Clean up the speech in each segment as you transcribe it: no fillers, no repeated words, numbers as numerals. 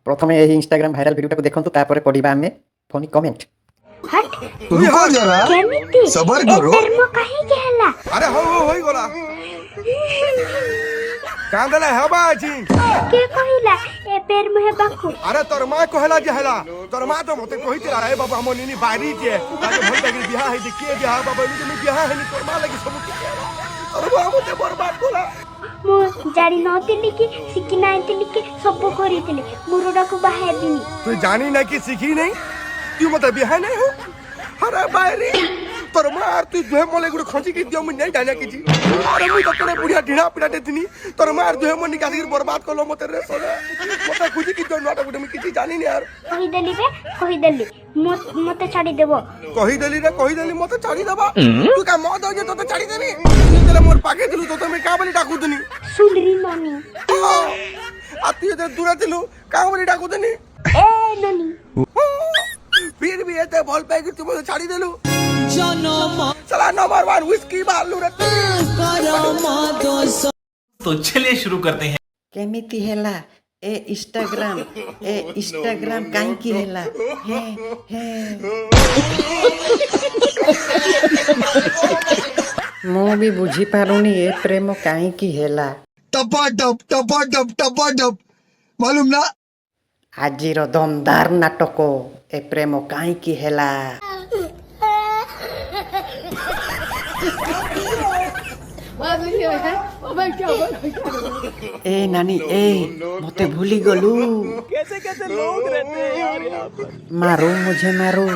प्रथमे यही Instagram viral भिडियोटा को देखंतु तापर पढिबा आमे फनी कमेंट। हट रुको जरा केमिति सबर करो। एतरमो काहे गेला अरे हो गला कांदला हेबा अछि के कहिला ए पेर मुहे बाकू अरे तोर मां कहला जे हला तोर मां तो मते कहितला रे बाबा हम निनी बारी जे ताके भल तक बियाह है के बियाह बाबा निनी बियाह है नि तोर मां लगी सब के तोर मां मते बर्बाद कोला मु जारी नथिली कि सिकी नाइतिली कि सब करितिली मुरुडा को बाहे दिनी तू जानी ना कि सीखी नहीं तू मते बियाह नहीं हो अरे बारी तोर मां तू दुहे मोले गुड खंची के दियो मु नहीं जाने किछि अरे मु तो तोरे बुढ़िया ढिना पिटाटे दिनी तोर मां दुहे मोनी कासी बर्बाद कोलो मते रे सोले मते खुजी कि नोटा गुड मु किछि जानी नहीं यार कहि देली मते छाडी देबो कहि देली मते छाडी देबा तू का मो दो जे तोते छाडी देनी तू तेरे मोर पाके दिलु तो मैं का बोली डाकू दनी सुंदरी नानी आ तू जे दूर दिलु का बोली डाकू दनी ए नानी फिर भी एते बोल पे कि तू मुझे छाड़ी देलु चला नंबर 1 व्हिस्की मारलु रे तो चलिए शुरू करते हैं। केमिति हेला ए इंस्टाग्राम काई की हेला हे मो भी बुझी पारुनी ए प्रेम काई की हेला टपा मालूम ना आजिर दमदार नाटक ए प्रेम काई की हेला ए नानी ए मते भूली गलू कैसे लोग रहते हैं यार यहाँ पर। मारो मुझे मारो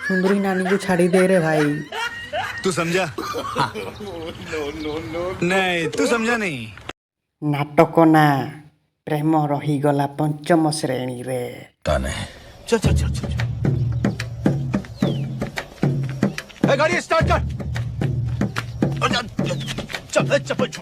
सुंदरी नानी को छाड़ी दे रे भाई तू समझा? हाँ। नहीं तू समझा नहीं। नाटक ना प्रेम रही गला पंचम श्रेणी रे चल ए गाड़ी स्टार्ट कर चल चप्पल छोड़।